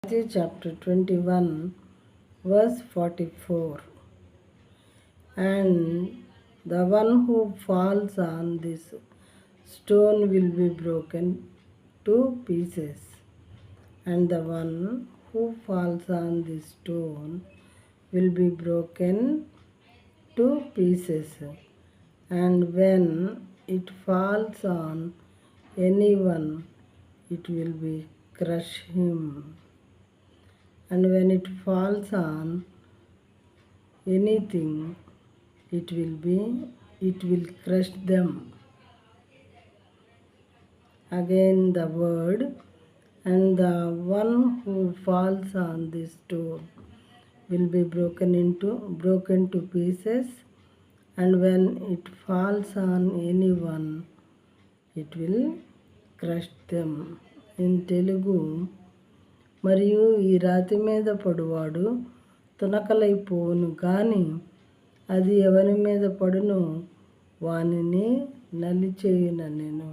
Matthew chapter 21, verse 44. And the one who falls on this stone will be broken to pieces. And the one who falls on this stone will be broken to pieces. And when it falls on anyone, it will be crush him. And when it falls on anything, it will crush them. Again the word, and the one who falls on this stone will be broken to pieces, and when it falls on anyone, it will crush them. In Telugu, మరియు ఈ రాతి మీద పడువాడు తునకలైపోవును కానీ అది ఎవరి మీద పడును వానిని నలిచేయునెను.